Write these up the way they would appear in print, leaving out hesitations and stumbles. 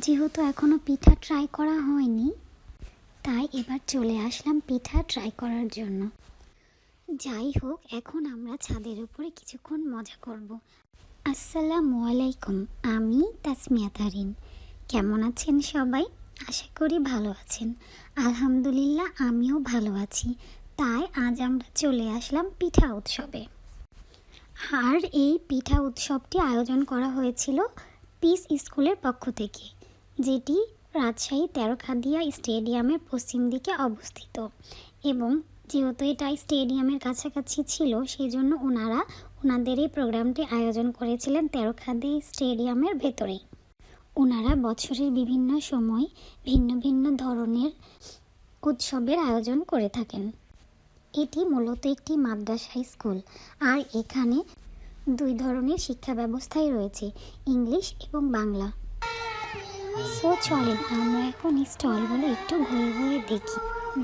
যেহেতু এখনও পিঠা ট্রাই করা হয়নি, তাই এবার চলে আসলাম পিঠা ট্রাই করার জন্য। যাই হোক, এখন আমরা ছাদের উপরে কিছুক্ষণ মজা করব। আসসালামু আলাইকুম, আমি তাসমিয়া তারিন। কেমন আছেন সবাই? আশা করি ভালো আছেন। আলহামদুলিল্লাহ, আমিও ভালো আছি। তাই আজ আমরা চলে আসলাম পিঠা উৎসবে। আর এই পিঠা উৎসবটি আয়োজন করা হয়েছিল পিস স্কুলের পক্ষ থেকে, যেটি রাজশাহী তেরোখাদিয়া স্টেডিয়ামের পশ্চিম দিকে অবস্থিত। এবং যেহেতু এটা স্টেডিয়ামের কাছাকাছি ছিল, সেই জন্য ওনাদের এই প্রোগ্রামটি আয়োজন করেছিলেন তেরোখাদিয়া স্টেডিয়ামের ভেতরেই। ওনারা বছরের বিভিন্ন সময় ভিন্ন ভিন্ন ধরনের উৎসবের আয়োজন করে থাকেন। এটি মূলত একটি মাদ্রাসা স্কুল, আর এখানে দুই ধরনের শিক্ষা ব্যবস্থাই রয়েছে, ইংলিশ এবং বাংলা। সো চলেন আমরা এখন স্টলগুলো একটু ঘুরে ঘুরে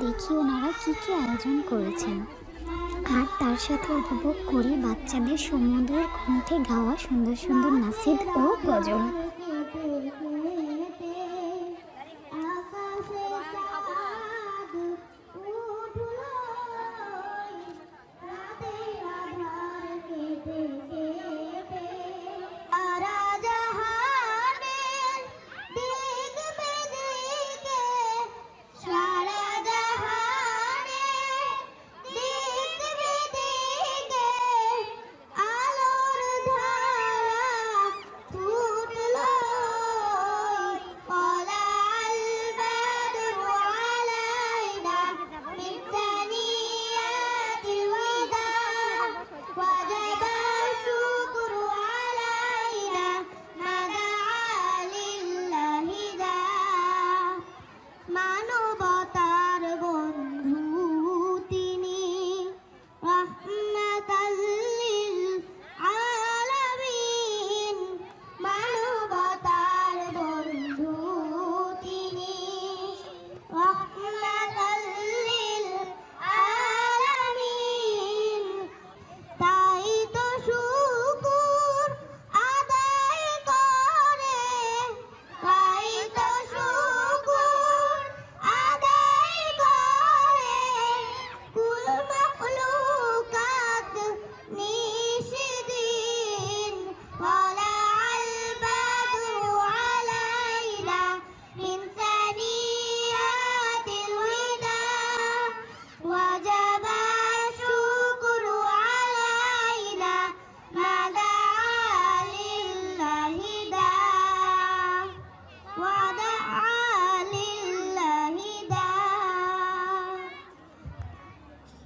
দেখি ওনারা কী কী আয়োজন করেছেন, আর তার সাথে উপভোগ করি বাচ্চাদের সুমধুর কণ্ঠে গাওয়া সুন্দর সুন্দর নাসিদ ও গজল।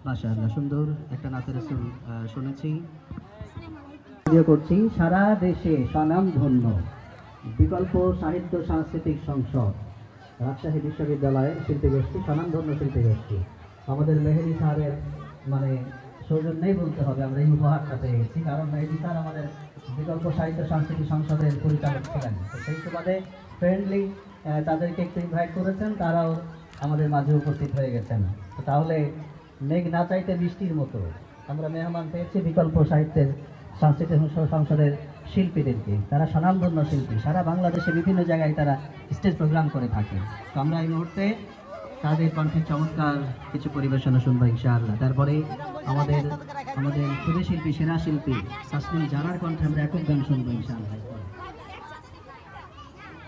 মাশাআল্লাহ, সুন্দর একটা নাতের রাসূল শুনেছি। ভিডিও করছি সারা দেশে স্বনামধন্য বিকল্প সাহিত্য সাংস্কৃতিক সংসদ রাজশাহী বিশ্ববিদ্যালয়ের শিল্পী গোষ্ঠী, স্বনামধন্য শিল্পী গোষ্ঠী। আমাদের মেহেদী স্যারের সৌজন্যেই বলতে হবে আমরা এই উপহারটা পেয়ে গেছি, কারণ মেহেদী স্যার আমাদের বিকল্প সাহিত্য সাংস্কৃতিক সংসদের পরিচালক ছিলেন। তো সেই সুবাদে ফ্রেন্ডলি তাদেরকে একটু ইনভাইট করেছেন, তারাও আমাদের মাঝে উপস্থিত হয়ে গেছেন। তো তাহলে মেঘ না চাইতে বৃষ্টির মতো আমরা মেহমান পেয়েছি বিকল্প সাহিত্যের সাংস্কৃতিক সংসদের শিল্পীদেরকে। তারা স্বনামধন্য শিল্পী, সারা বাংলাদেশে বিভিন্ন জায়গায় তারা স্টেজ প্রোগ্রাম করে থাকে। তো আমরা এই মুহূর্তে তাদের কণ্ঠে চমৎকার কিছু পরিবেশনা শুনবো ইনশাআল্লাহ। তারপরে আমাদের ক্ষুদে শিল্পী, সেরা শিল্পী তাসমিন জারার কণ্ঠে আমরা একক গান শুনবো ইনশাআল্লাহ।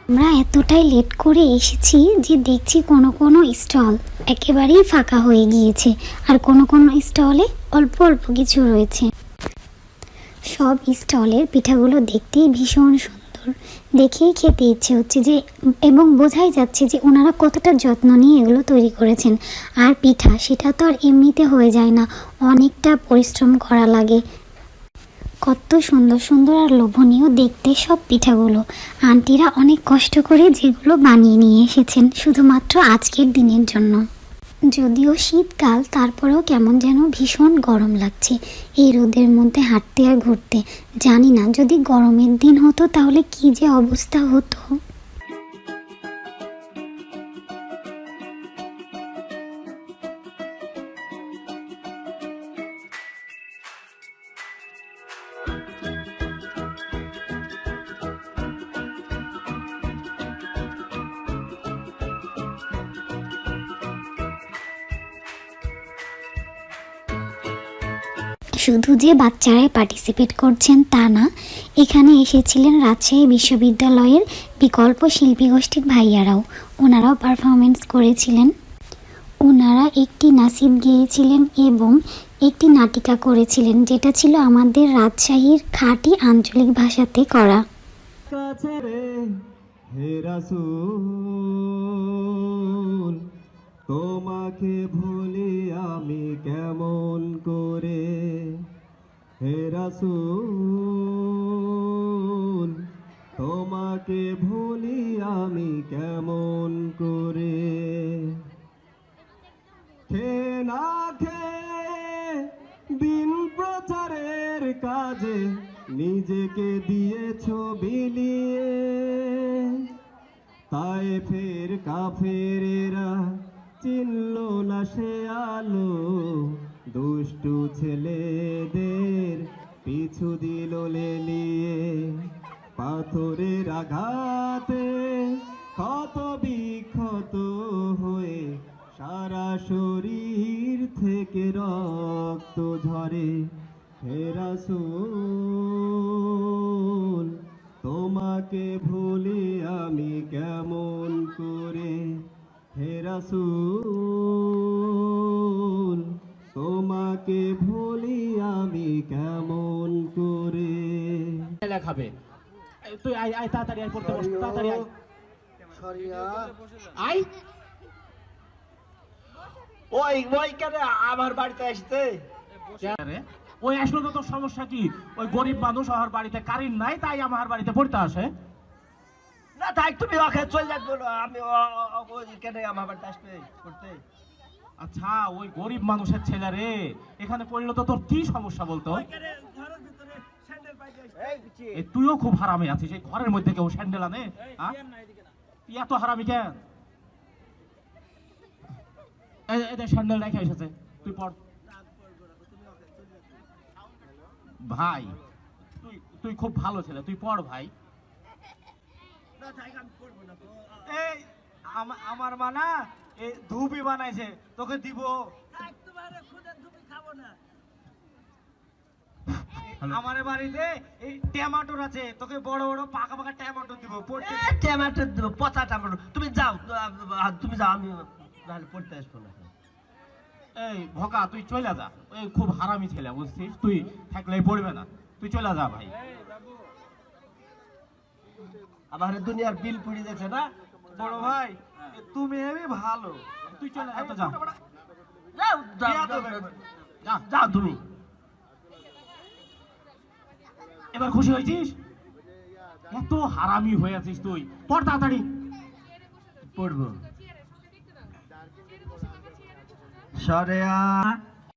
আমরা এতটাই লেট করে এসেছি যে দেখছি কোনো স্টল একেবারেই ফাঁকা হয়ে গিয়েছে, আর কোনো স্টলে অল্প অল্প কিছু রয়েছে। সব স্টলের পিঠাগুলো দেখতেই ভীষণ সুন্দর, দেখেই খেতে ইচ্ছে হচ্ছে যে, এবং বোঝাই যাচ্ছে যে ওনারা কতটা যত্ন নিয়ে এগুলো তৈরি করেছেন। আর পিঠা সেটা তো আর এমনিতে হয়ে যায় না, অনেকটা পরিশ্রম করা লাগে। কত সুন্দর সুন্দর আর লোভনীয় দেখতে সব পিঠাগুলো। আন্টিরা অনেক কষ্ট করে যেগুলো বানিয়ে নিয়ে এসেছেন শুধুমাত্র আজকের দিনের জন্য। যদিও শীতকাল, তারপরেও কেমন যেন ভীষণ গরম লাগছে এই রোদের মধ্যে হাঁটতে আর ঘুরতে। জানি না যদি গরমের দিন হতো তাহলে কি যে অবস্থা হতো। শুধু যে বাচ্চারাই পার্টিসিপেট করছেন তা না, এখানে এসেছিলেন রাজশাহী বিশ্ববিদ্যালয়ের বিকল্প শিল্পী গোষ্ঠীর ভাইয়ারাও। ওনারাও পারফরমেন্স করেছিলেন। ওনারা একটি নাসিদ গেয়েছিলেন এবং একটি নাটিকা করেছিলেন, যেটা ছিল আমাদের রাজশাহীর খাঁটি আঞ্চলিক ভাষাতে করা। কাছে রে হে রাসূল, তোমাকে ভুলি আমি কেমন করে, হে রাসূল তোমাকে ভুলি আমি কেমন করে। খে না খে দিন প্রচারের কাজে নিজেকে দিয়েছ বিলিয়ে, তায়েফের কাফেরেরা চিনল না সে আলো, দুষ্টু ছেলেদের পিছু দিল লেলিয়ে। পাথরের আঘাতে ক্ষত বিক্ষত হয়ে সারা শরীর থেকে রক্ত ঝরে, হে রাসূল তোমাকে ভুলি আমি কেমন করে, হে রাসূল তোমাকে ভুলি আমি কেমন করে। লেখাবে তুই আয় আয় তাড়াতাড়ি আয়, পড়তে বস তাড়াতাড়ি আয়। আয় ওই ওই কেন আমার বাড়িতে আসছে? রে ওই আসলো তো, তোর সমস্যা কি? ওই গরিব মানুষ আমার বাড়িতে কারেন্ট নাই, তাই আমার বাড়িতে পড়তে আসে। না থাক, তুমি ওকে চলে যাক বলো, আমি ওই কেন আমার বাড়িতে আসবে করতে? আচ্ছা ওই গরিব মানুষের ছেলে রে, এখানে পড়লো তো তোর কি সমস্যা বলতো? এই তুইও খুব হারামি আছিস, এই ঘরের মধ্যে কেউ স্যান্ডেল আনে? তুই এত হারামি কেন? এদের স্যান্ডেল রেখে এসেছে, তুই পড় ভাই। তুই তুই খুব ভালো ছেলে, তুই পড় ভাই। এই আমার মা না এই ধুপি বানাইছে, তোকে দিব। আমার বাড়িতে এই টমেটোর আছে, তোকে বড় বড় পাকা পাকা টমেটো দিব। টমেটো দিব, পচা টমেটো। তুমি যাও, তুমি যাও, আমি নাহলে পড়তে আসবো না। এই ভকা তুই চলে যা, ওই খুব হারামি ছেলে বুঝছিস, তুই থাকলে পড়বে না, তুই চলে যা ভাই। আমার দুনিয়ার বিল পুড়ি যাচ্ছে না বড় ভাই, তুমি এমনি ভালো। তুই চলে যা তো, যা যাও যাও যাও তুমি। এবার খুশি হয়েছিস? এত হারামি হয়ে আছিস তুই, পড় তাড়াতাড়ি। পড়বো সরেয়া।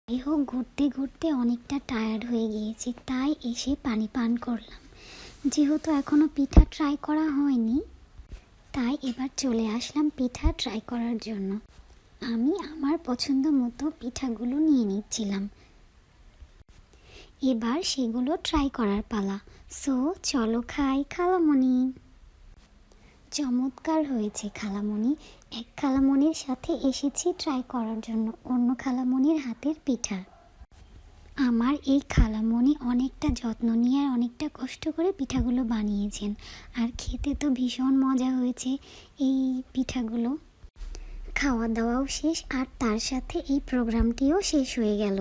যাই হোক, ঘুরতে ঘুরতে অনেকটা টায়ার্ড হয়ে গিয়েছি, তাই এসে পানি পান করলাম। যেহেতু এখনও পিঠা ট্রাই করা হয়নি, তাই এবার চলে আসলাম পিঠা ট্রাই করার জন্য। আমি আমার পছন্দ মতো পিঠাগুলো নিয়ে নিচ্ছিলাম। এবার সেগুলো ট্রাই করার পালা। সো চলো খাই খালামণি। চমৎকার হয়েছে খালামণি। এক খালামণির সাথে এসেছি ট্রাই করার জন্য অন্য খালামণির হাতের পিঠা। আমার এই খালামণি অনেকটা যত্ন নিয়ে আর অনেকটা কষ্ট করে পিঠাগুলো বানিয়েছেন, আর খেতে তো ভীষণ মজা হয়েছে এই পিঠাগুলো। খাওয়া দাওয়াও শেষ, আর তার সাথে এই প্রোগ্রামটিও শেষ হয়ে গেল।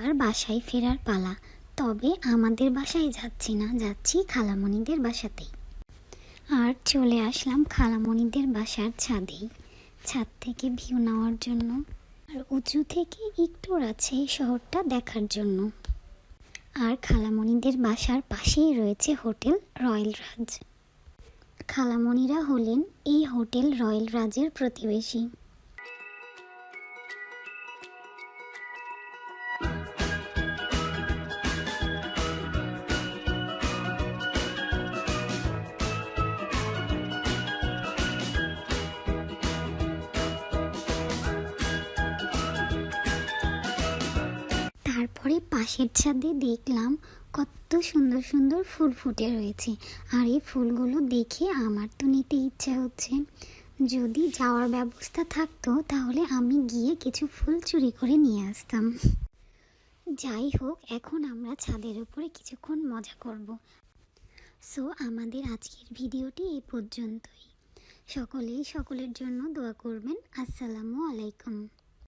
আর বাসায় ফেরার পালা। তবে আমাদের বাসায় যাচ্ছি না, যাচ্ছি খালামণিদের বাসাতেই। আর চলে আসলাম খালামণিদের বাসার ছাদেই, ছাদ থেকে ভিউ নেওয়ার জন্য, আর উঁচু থেকে একটু আছে শহরটা দেখার জন্য। আর খালামণিদের বাসার পাশেই রয়েছে হোটেল রয়্যাল রাজ। খালামণিরা হলেন এই হোটেল রয়্যাল রাজের প্রতিবেশী। তারপরে পাশের ছাদে দেখলাম কত সুন্দর সুন্দর ফুল ফুটে রয়েছে, আর এই ফুলগুলো দেখে আমার তো নিতে ইচ্ছা হচ্ছে। যদি যাওয়ার ব্যবস্থা থাকতো তাহলে আমি গিয়ে কিছু ফুল চুরি করে নিয়ে আসতাম। যাই হোক, এখন আমরা ছাদের উপরে কিছুক্ষণ মজা করব। সো আমাদের আজকের ভিডিওটি এই পর্যন্তই। সকলেই সকলের জন্য দোয়া করবেন। আসসালামু আলাইকুম।